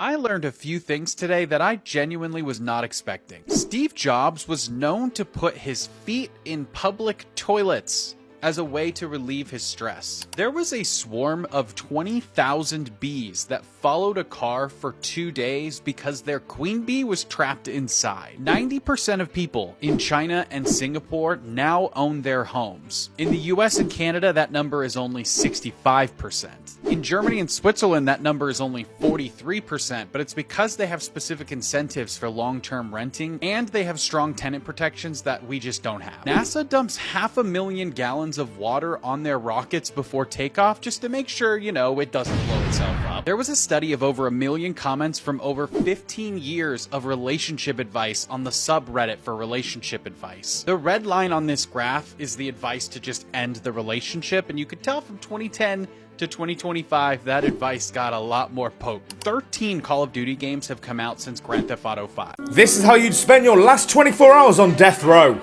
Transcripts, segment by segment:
I learned a few things today that I genuinely was not expecting. Steve Jobs was known to put his feet in public toilets as a way to relieve his stress. There was a swarm of 20,000 bees that followed a car for 2 days because their queen bee was trapped inside. 90% of people in China and Singapore now own their homes. In the US and Canada, that number is only 65%. In Germany and Switzerland, that number is only 43%, but it's because they have specific incentives for long-term renting, and they have strong tenant protections that we just don't have. NASA dumps 500,000 gallons of water on their rockets before takeoff just to make sure, it doesn't blow itself up. There was a study of over 1 million comments from over 15 years of relationship advice on the subreddit for relationship advice. The red line on this graph is the advice to just end the relationship, and you could tell from 2010 to 2025, that advice got a lot more potent. 13 Call of Duty games have come out since Grand Theft Auto 5. This is how you'd spend your last 24 hours on death row.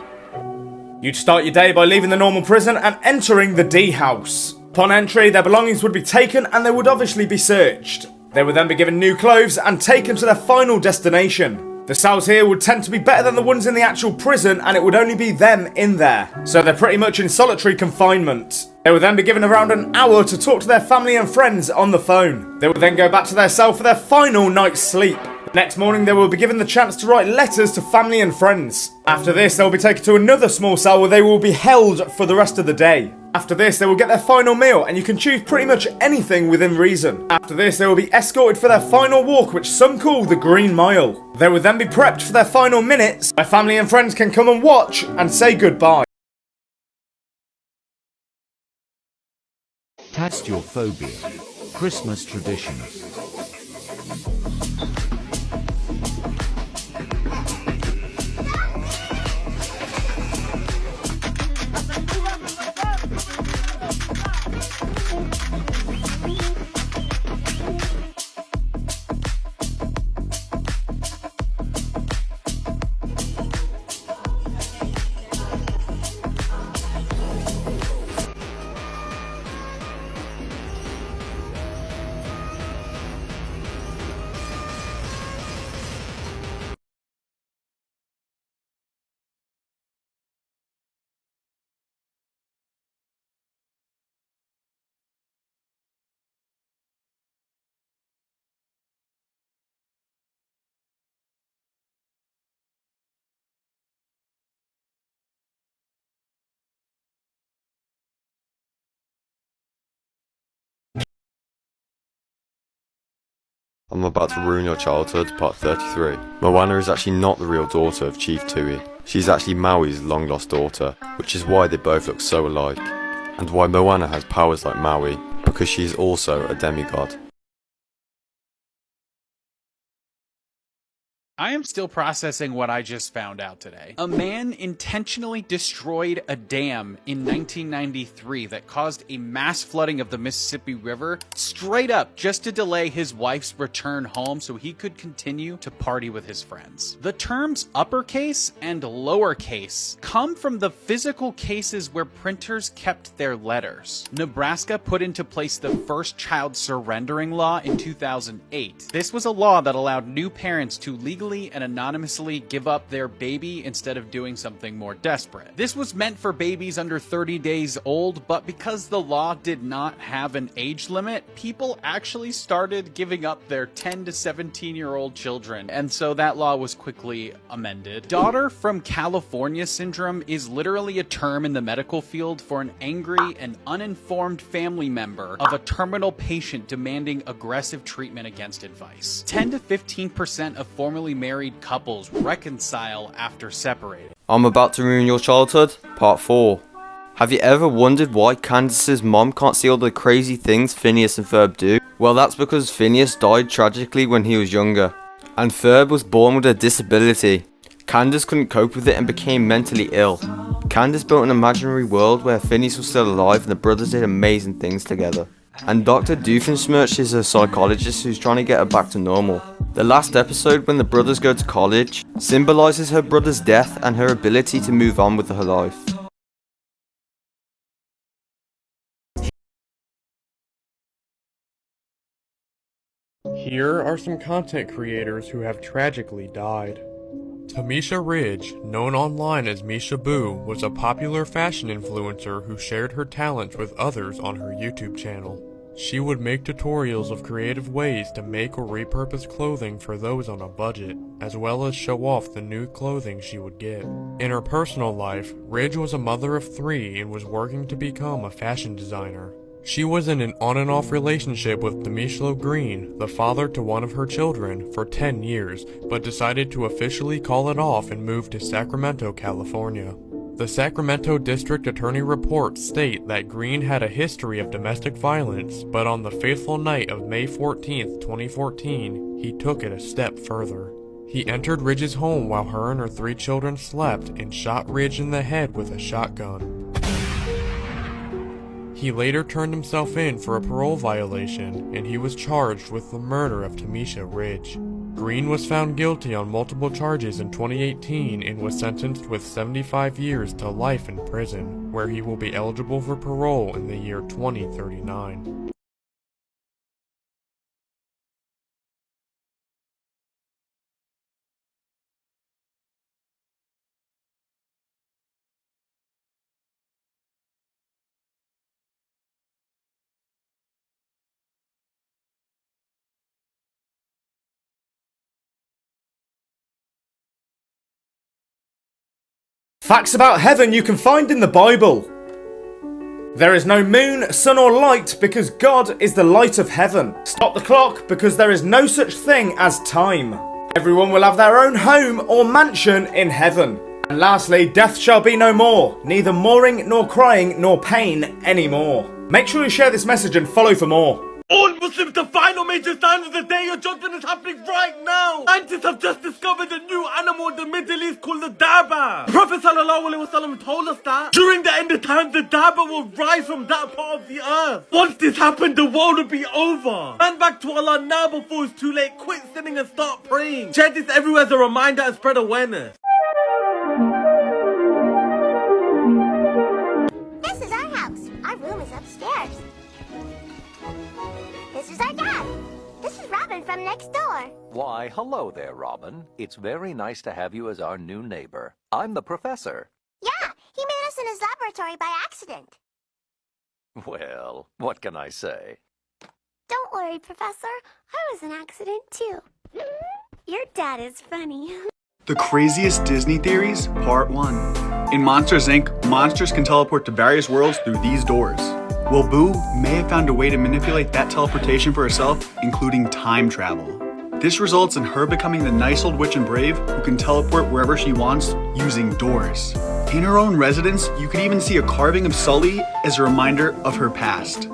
You'd start your day by leaving the normal prison and entering the D house. Upon entry, their belongings would be taken and they would obviously be searched. They would then be given new clothes and taken to their final destination. The cells here would tend to be better than the ones in the actual prison, and it would only be them in there. So they're pretty much in solitary confinement. They would then be given around an hour to talk to their family and friends on the phone. They would then go back to their cell for their final night's sleep. The next morning they will be given the chance to write letters to family and friends. After this, they will be taken to another small cell where they will be held for the rest of the day. After this, they will get their final meal, and you can choose pretty much anything within reason. After this, they will be escorted for their final walk, which some call the Green Mile. They will then be prepped for their final minutes, where family and friends can come and watch and say goodbye. Test your phobia. Christmas traditions. I'm about to ruin your childhood, part 33. Moana is actually not the real daughter of Chief Tui. She's actually Maui's long-lost daughter, which is why they both look so alike. And why Moana has powers like Maui, because she is also a demigod. I am still processing what I just found out today. A man intentionally destroyed a dam in 1993 that caused a mass flooding of the Mississippi River straight up just to delay his wife's return home so he could continue to party with his friends. The terms uppercase and lowercase come from the physical cases where printers kept their letters. Nebraska put into place the first child surrendering law in 2008. This was a law that allowed new parents to legally and anonymously give up their baby instead of doing something more desperate. This was meant for babies under 30 days old, but because the law did not have an age limit, people actually started giving up their 10 to 17-year-old children, and so that law was quickly amended. Daughter from California syndrome is literally a term in the medical field for an angry and uninformed family member of a terminal patient demanding aggressive treatment against advice. 10 to 15% of formerly married couples reconcile after separating. I'm about to ruin your childhood, part 4. Have you ever wondered why Candace's mom can't see all the crazy things Phineas and Ferb do? Well, that's because Phineas died tragically when he was younger, and Ferb was born with a disability. Candace couldn't cope with it and became mentally ill. Candace built an imaginary world where Phineas was still alive and the brothers did amazing things together. And Dr. Doofenshmirtz is a psychologist who's trying to get her back to normal. The last episode, when the brothers go to college, symbolises her brother's death and her ability to move on with her life. Here are some content creators who have tragically died. Tamisha Ridge, known online as Misha Boo, was a popular fashion influencer who shared her talents with others on her YouTube channel. She would make tutorials of creative ways to make or repurpose clothing for those on a budget, as well as show off the new clothing she would get. In her personal life, Ridge was a mother of 3 and was working to become a fashion designer. She was in an on and off relationship with Demishlo Green, the father to one of her children, for 10 years, but decided to officially call it off and move to Sacramento, California. The Sacramento District Attorney reports state that Green had a history of domestic violence, but on the fateful night of May 14, 2014, he took it a step further. He entered Ridge's home while her and her 3 children slept and shot Ridge in the head with a shotgun. He later turned himself in for a parole violation, and he was charged with the murder of Tamisha Ridge. Green was found guilty on multiple charges in 2018 and was sentenced with 75 years to life in prison, where he will be eligible for parole in the year 2039. Facts about heaven you can find in the Bible. There is no moon, sun or light because God is the light of heaven. Stop the clock because there is no such thing as time. Everyone will have their own home or mansion in heaven. And lastly, death shall be no more, neither mourning nor crying nor pain anymore. Make sure you share this message and follow for more. All Muslims, the final major sign of the Day of Judgment is happening right now. Scientists have just discovered a new animal in the Middle East called the dabba. Prophet ﷺ told us that during the end of time, the dabba will rise from that part of the earth. Once this happened, the world will be over. Stand back to Allah now before it's too late. Quit sinning and start praying. Share this everywhere as a reminder and spread awareness. This is our house. Our room is upstairs. This is our dad. This is Robin from next door. Why, hello there, Robin. It's very nice to have you as our new neighbor. I'm the professor. Yeah, he made us in his laboratory by accident. Well, what can I say? Don't worry, Professor. I was an accident, too. Your dad is funny. The Craziest Disney Theories, Part 1. In Monsters, Inc., monsters can teleport to various worlds through these doors. Well, Boo may have found a way to manipulate that teleportation for herself, including time travel. This results in her becoming the nice old witch and brave who can teleport wherever she wants using doors. In her own residence, you can even see a carving of Sully as a reminder of her past.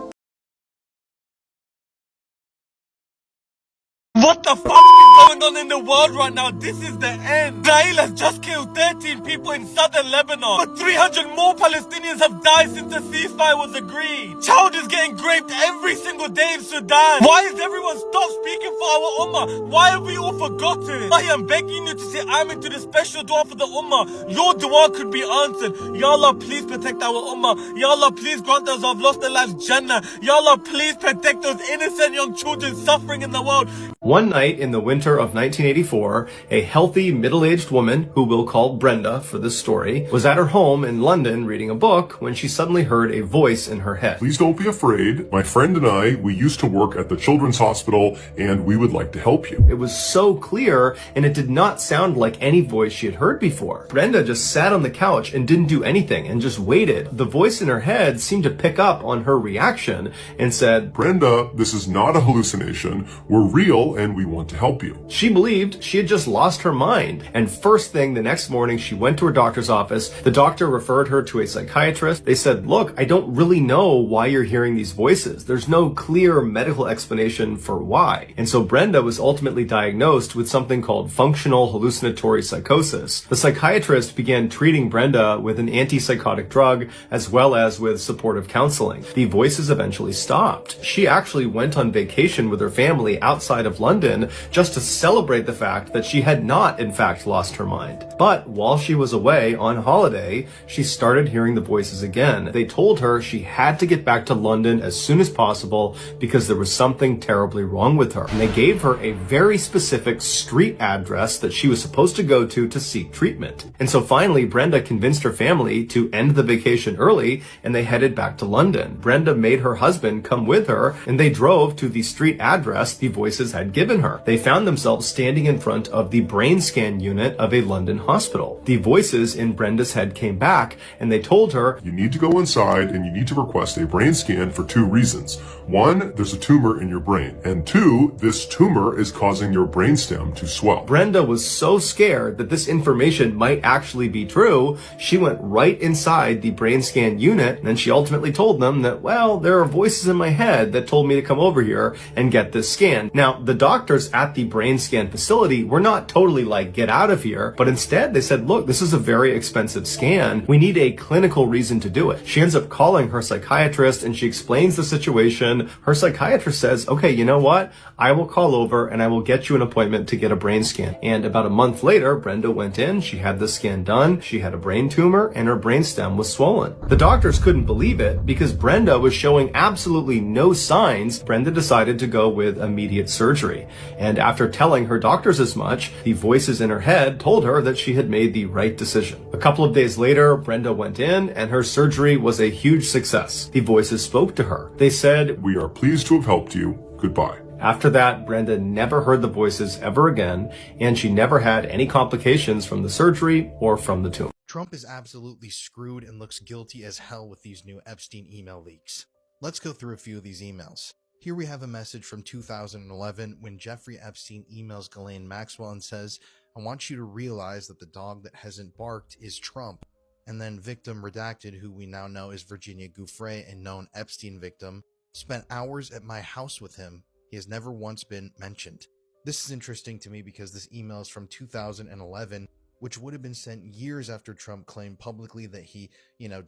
What the fuck is going on in the world right now? This is the end. Israel has just killed 13 people in southern Lebanon, but 300 more Palestinians have died since the ceasefire was agreed. Child is getting raped every single day in Sudan. Why is everyone stop speaking for our ummah? Why have we all forgotten? I am begging you to say amen to the special dua for the ummah. Your dua could be answered. Ya Allah, please protect our ummah. Ya Allah, please grant those who have lost their lives Jannah. Ya Allah, please protect those innocent young children suffering in the world. One night in the winter of 1984, a healthy, middle-aged woman, who we'll call Brenda for this story, was at her home in London reading a book when she suddenly heard a voice in her head. Please don't be afraid. My friend and I, we used to work at the Children's Hospital, and we would like to help you. It was so clear, and it did not sound like any voice she had heard before. Brenda just sat on the couch and didn't do anything and just waited. The voice in her head seemed to pick up on her reaction and said, Brenda, this is not a hallucination. We're real, and we want to help you. She believed she had just lost her mind, and first thing the next morning she went to her doctor's office. The doctor referred her to a psychiatrist. They said, look, I don't really know why you're hearing these voices. There's no clear medical explanation for why. And so Brenda was ultimately diagnosed with something called functional hallucinatory psychosis. The psychiatrist began treating Brenda with an antipsychotic drug as well as with supportive counseling. The voices eventually stopped. She actually went on vacation with her family outside of London just to celebrate the fact that she had not, in fact, lost her mind. But while she was away on holiday, she started hearing the voices again. They told her she had to get back to London as soon as possible because there was something terribly wrong with her. And they gave her a very specific street address that she was supposed to go to seek treatment. And so finally, Brenda convinced her family to end the vacation early, and they headed back to London. Brenda made her husband come with her, and they drove to the street address the voices had given her. They found themselves standing in front of the brain scan unit of a London hospital. The voices in Brenda's head came back, and they told her, "You need to go inside and you need to request a brain scan for 2 reasons. 1, there's a tumor in your brain. And 2, this tumor is causing your brainstem to swell." Brenda was so scared that this information might actually be true, she went right inside the brain scan unit, and then she ultimately told them that, well, there are voices in my head that told me to come over here and get this scan. Now, the doctors at the brain scan facility were not totally like, get out of here, but instead they said, look, this is a very expensive scan. We need a clinical reason to do it. She ends up calling her psychiatrist and she explains the situation. Her psychiatrist says, okay, you know what? I will call over and I will get you an appointment to get a brain scan. And about a month later, Brenda went in, she had the scan done, she had a brain tumor, and her brainstem was swollen. The doctors couldn't believe it because Brenda was showing absolutely no signs. Brenda decided to go with immediate surgery. And after telling her doctors as much, the voices in her head told her that she had made the right decision. A couple of days later, Brenda went in and her surgery was a huge success. The voices spoke to her. They said, "We are pleased to have helped you. Goodbye." After that, Brenda never heard the voices ever again, and she never had any complications from the surgery or from the tumor. Trump is absolutely screwed and looks guilty as hell with these new Epstein email leaks. Let's go through a few of these emails. Here we have a message from 2011 when Jeffrey Epstein emails Ghislaine Maxwell and says, "I want you to realize that the dog that hasn't barked is Trump." And then victim redacted, who we now know is Virginia Giuffre, a known Epstein victim, spent hours at my house with him. He has never once been mentioned. This is interesting to me because this email is from 2011, which would have been sent years after Trump claimed publicly that he,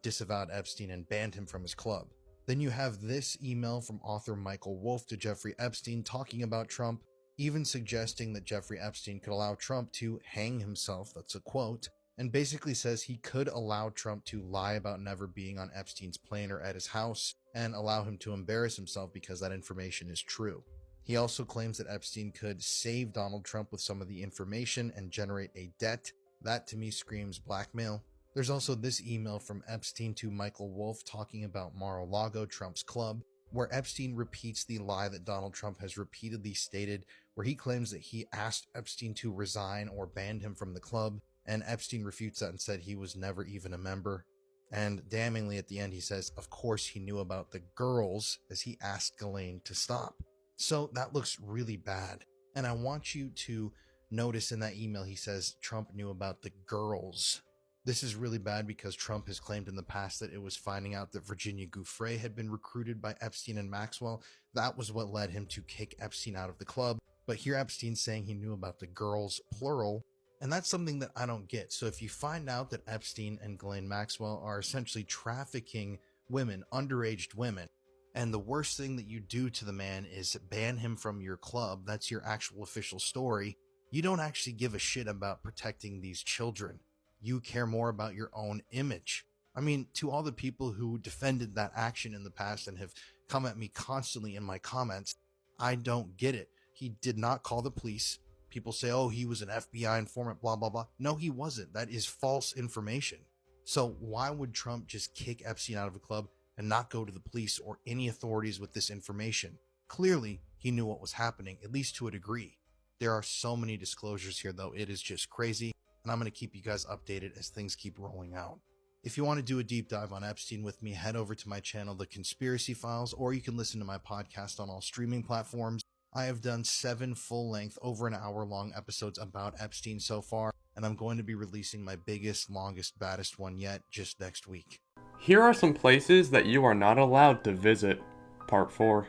disavowed Epstein and banned him from his club. Then you have this email from author Michael Wolff to Jeffrey Epstein talking about Trump, even suggesting that Jeffrey Epstein could allow Trump to hang himself, that's a quote, and basically says he could allow Trump to lie about never being on Epstein's plane or at his house and allow him to embarrass himself because that information is true. He also claims that Epstein could save Donald Trump with some of the information and generate a debt. That to me screams blackmail. There's also this email from Epstein to Michael Wolff talking about Mar-a-Lago, Trump's club, where Epstein repeats the lie that Donald Trump has repeatedly stated, where he claims that he asked Epstein to resign or banned him from the club, and Epstein refutes that and said he was never even a member. And damningly at the end he says, of course he knew about the girls, as he asked Ghislaine to stop. So that looks really bad. And I want you to notice in that email he says Trump knew about the girls. This is really bad because Trump has claimed in the past that it was finding out that Virginia Giuffre had been recruited by Epstein and Maxwell. That was what led him to kick Epstein out of the club. But here Epstein's saying he knew about the girls, plural. And that's something that I don't get. So if you find out that Epstein and Ghislaine Maxwell are essentially trafficking women, underage women, and the worst thing that you do to the man is ban him from your club, that's your actual official story, you don't actually give a shit about protecting these children. You care more about your own image. I mean, to all the people who defended that action in the past and have come at me constantly in my comments, I don't get it. He did not call the police. People say, oh, he was an FBI informant, blah, blah, blah. No, he wasn't. That is false information. So why would Trump just kick Epstein out of a club and not go to the police or any authorities with this information? Clearly, he knew what was happening, at least to a degree. There are so many disclosures here, though. It is just crazy, and I'm going to keep you guys updated as things keep rolling out. If you want to do a deep dive on Epstein with me, head over to my channel, The Conspiracy Files, or you can listen to my podcast on all streaming platforms. I have done 7 full-length, over an hour-long episodes about Epstein so far, and I'm going to be releasing my biggest, longest, baddest one yet just next week. Here are some places that you are not allowed to visit. Part 4.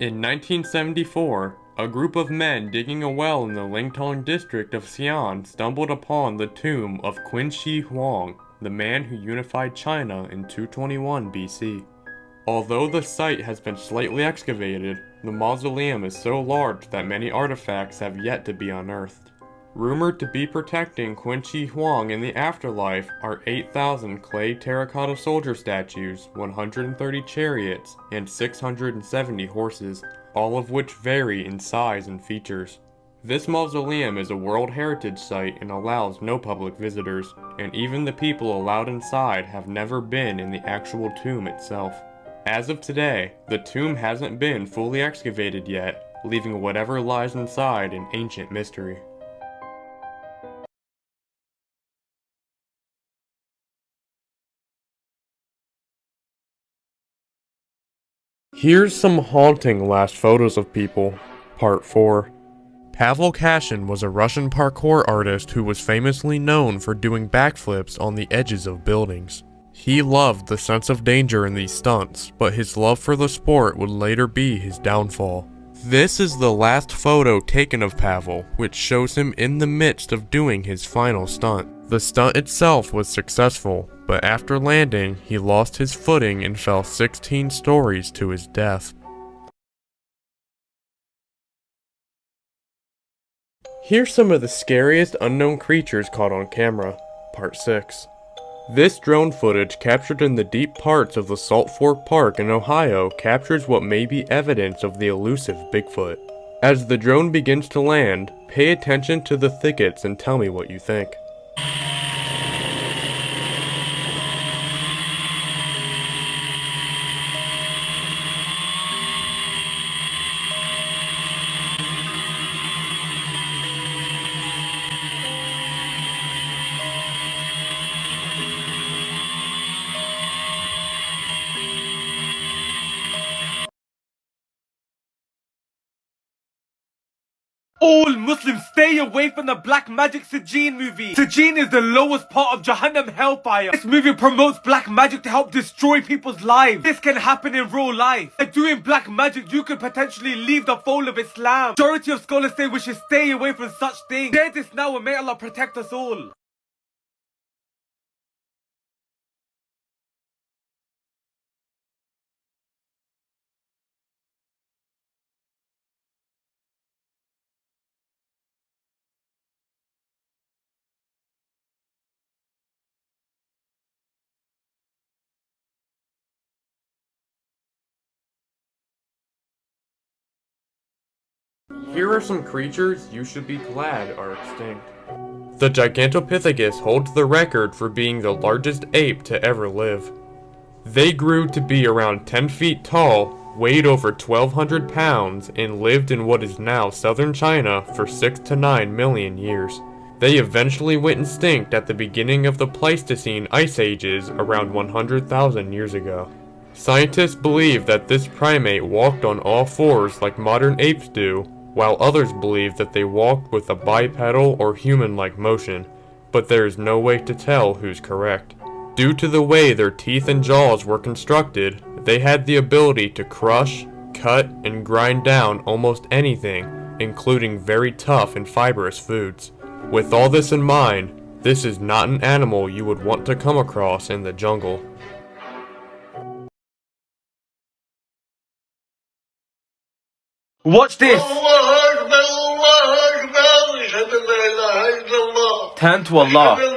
In 1974, a group of men digging a well in the Lingtong district of Xi'an stumbled upon the tomb of Qin Shi Huang, the man who unified China in 221 BC. Although the site has been slightly excavated, the mausoleum is so large that many artifacts have yet to be unearthed. Rumored to be protecting Qin Shi Huang in the afterlife are 8,000 clay terracotta soldier statues, 130 chariots, and 670 horses, all of which vary in size and features. This mausoleum is a World Heritage Site and allows no public visitors, and even the people allowed inside have never been in the actual tomb itself. As of today, the tomb hasn't been fully excavated yet, leaving whatever lies inside an ancient mystery. Here's some haunting last photos of people, Part 4. Pavel Kashin was a Russian parkour artist who was famously known for doing backflips on the edges of buildings. He loved the sense of danger in these stunts, but his love for the sport would later be his downfall. This is the last photo taken of Pavel, which shows him in the midst of doing his final stunt. The stunt itself was successful, but after landing, he lost his footing and fell 16 stories to his death. Here's some of the scariest unknown creatures caught on camera, Part 6. This drone footage captured in the deep parts of the Salt Fork Park in Ohio captures what may be evidence of the elusive Bigfoot. As the drone begins to land, pay attention to the thickets and tell me what you think. All Muslims stay away from the Black Magic Sijin movie. Sijin is the lowest part of Jahannam hellfire. This movie promotes black magic to help destroy people's lives. This can happen in real life. By doing black magic, you could potentially leave the fold of Islam. Majority of scholars say we should stay away from such things. Share this now and may Allah protect us all. Here are some creatures you should be glad are extinct. The Gigantopithecus holds the record for being the largest ape to ever live. They grew to be around 10 feet tall, weighed over 1,200 pounds, and lived in what is now southern China for 6 to 9 million years. They eventually went extinct at the beginning of the Pleistocene ice ages around 100,000 years ago. Scientists believe that this primate walked on all fours like modern apes do, while others believe that they walked with a bipedal or human-like motion, but there is no way to tell who's correct. Due to the way their teeth and jaws were constructed, they had the ability to crush, cut, and grind down almost anything, including very tough and fibrous foods. With all this in mind, this is not an animal you would want to come across in the jungle. Watch this! Turn to Allah.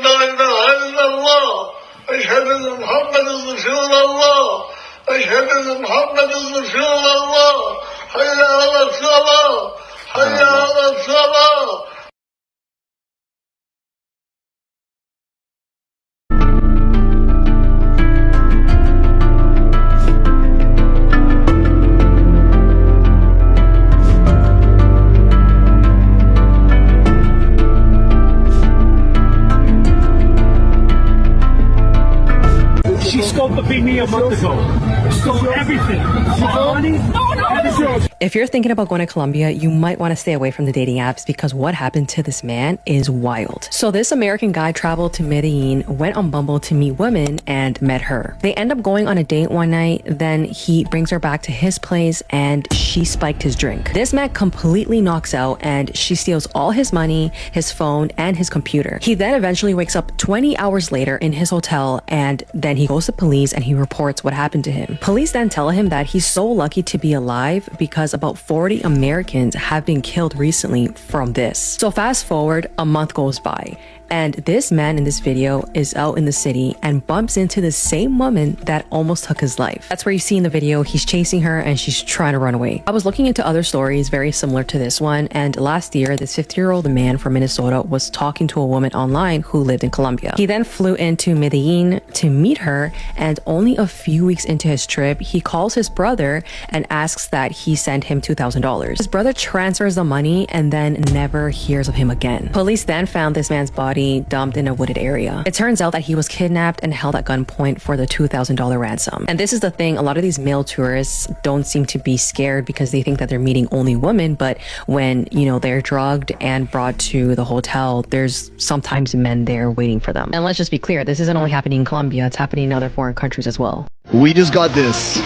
She stole the me a month ago. Stole everything. Money? No, no, no. If you're thinking about going to Colombia, you might want to stay away from the dating apps because what happened to this man is wild. So this American guy traveled to Medellin, went on Bumble to meet women, and met her. They end up going on a date one night, then he brings her back to his place and she spiked his drink. This man completely knocks out and she steals all his money, his phone, and his computer. He then eventually wakes up 20 hours later in his hotel and then he goes to police and he reports what happened to him. Police then tell him that he's so lucky to be alive because about 40 Americans have been killed recently from this. So fast forward, a month goes by. And this man in this video is out in the city and bumps into the same woman that almost took his life. That's where you see in the video, he's chasing her and she's trying to run away. I was looking into other stories very similar to this one, and last year, this 50-year-old man from Minnesota was talking to a woman online who lived in Colombia. He then flew into Medellin to meet her, and only a few weeks into his trip, he calls his brother and asks that he send him $2,000. His brother transfers the money and then never hears of him again. Police then found this man's body dumped in a wooded area. It turns out that he was kidnapped and held at gunpoint for the $2,000 ransom. And this is the thing, a lot of these male tourists don't seem to be scared because they think that they're meeting only women, but when, you know, they're drugged and brought to the hotel, there's sometimes men there waiting for them. And let's just be clear, this isn't only happening in Colombia, it's happening in other foreign countries as well. We just got this.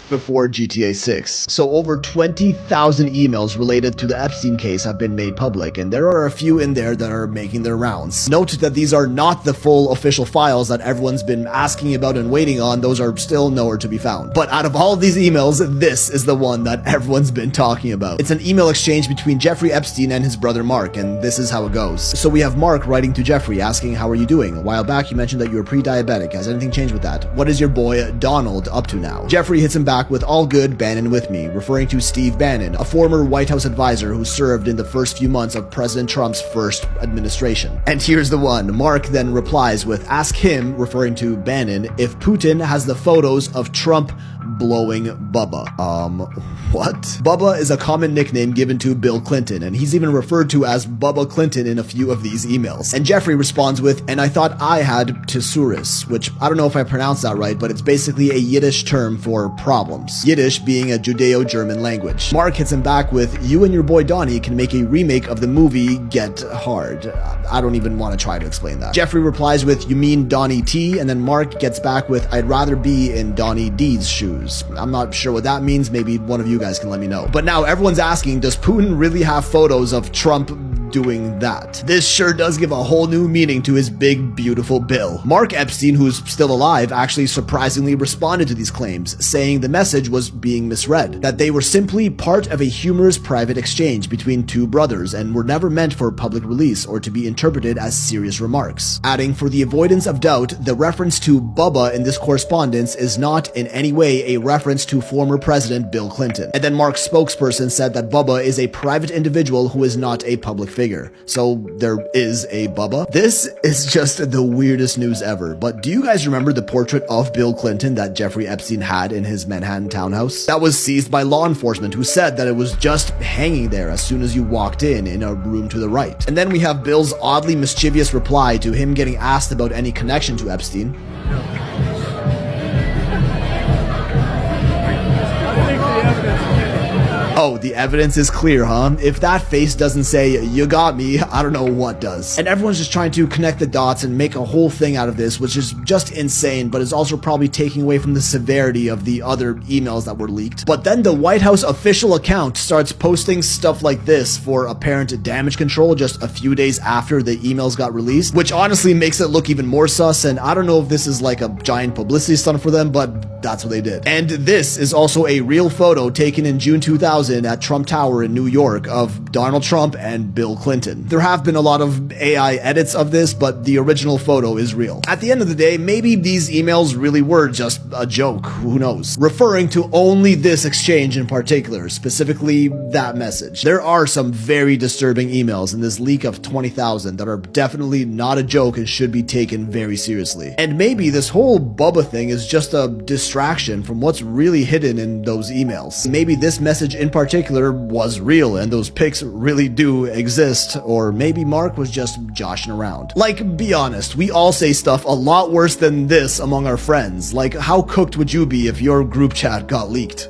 Before GTA 6. So over 20,000 emails related to the Epstein case have been made public, and there are a few in there that are making their rounds. Note that these are not the full official files that everyone's been asking about and waiting on. Those are still nowhere to be found. But out of all of these emails, this is the one that everyone's been talking about. It's an email exchange between Jeffrey Epstein and his brother Mark, and this is how it goes. So we have Mark writing to Jeffrey asking, "How are you doing? A while back you mentioned that you were pre-diabetic. Has anything changed with that? What is your boy Donald up to now?" Jeffrey hits him back with, "All good, Bannon with me," referring to Steve Bannon, a former White House advisor who served in the first few months of President Trump's first administration. And here's the one. Mark then replies with, "Ask him," referring to Bannon, "if Putin has the photos of Trump blowing Bubba." What? Bubba is a common nickname given to Bill Clinton, and he's even referred to as Bubba Clinton in a few of these emails. And Jeffrey responds with, "And I thought I had Thesaurus," which I don't know if I pronounced that right, but it's basically a Yiddish term for problems. Yiddish being a Judeo-German language. Mark hits him back with, "You and your boy Donnie can make a remake of the movie Get Hard." I don't even want to try to explain that. Jeffrey replies with, "You mean Donnie T?" And then Mark gets back with, "I'd rather be in Donnie D's shoes." I'm not sure what that means. Maybe one of you guys can let me know. But now everyone's asking, does Putin really have photos of Trump doing that? This sure does give a whole new meaning to his big, beautiful bill. Mark Epstein, who's still alive, actually surprisingly responded to these claims, saying the message was being misread, that they were simply part of a humorous private exchange between two brothers and were never meant for public release or to be interpreted as serious remarks. Adding, for the avoidance of doubt, the reference to Bubba in this correspondence is not in any way a reference to former President Bill Clinton. And then Mark's spokesperson said that Bubba is a private individual who is not a public figure. So there is a Bubba? This is just the weirdest news ever. But do you guys remember the portrait of Bill Clinton that Jeffrey Epstein had in his Manhattan townhouse? That was seized by law enforcement, who said that it was just hanging there as soon as you walked in a room to the right. And then we have Bill's oddly mischievous reply to him getting asked about any connection to Epstein. Oh, the evidence is clear, huh? If that face doesn't say, "You got me," I don't know what does. And everyone's just trying to connect the dots and make a whole thing out of this, which is just insane, but is also probably taking away from the severity of the other emails that were leaked. But then the White House official account starts posting stuff like this for apparent damage control just a few days after the emails got released, which honestly makes it look even more sus, and I don't know if this is like a giant publicity stunt for them, but that's what they did. And this is also a real photo taken in June 2000 at Trump Tower in New York of Donald Trump and Bill Clinton. There have been a lot of AI edits of this, but the original photo is real. At the end of the day, maybe these emails really were just a joke, who knows? Referring to only this exchange in particular, specifically that message. There are some very disturbing emails in this leak of 20,000 that are definitely not a joke and should be taken very seriously. And maybe this whole Bubba thing is just a distraction distraction from what's really hidden in those emails. Maybe this message in particular was real and those pics really do exist, or maybe Mark was just joshing around. Like, be honest, we all say stuff a lot worse than this among our friends. Like, how cooked would you be if your group chat got leaked?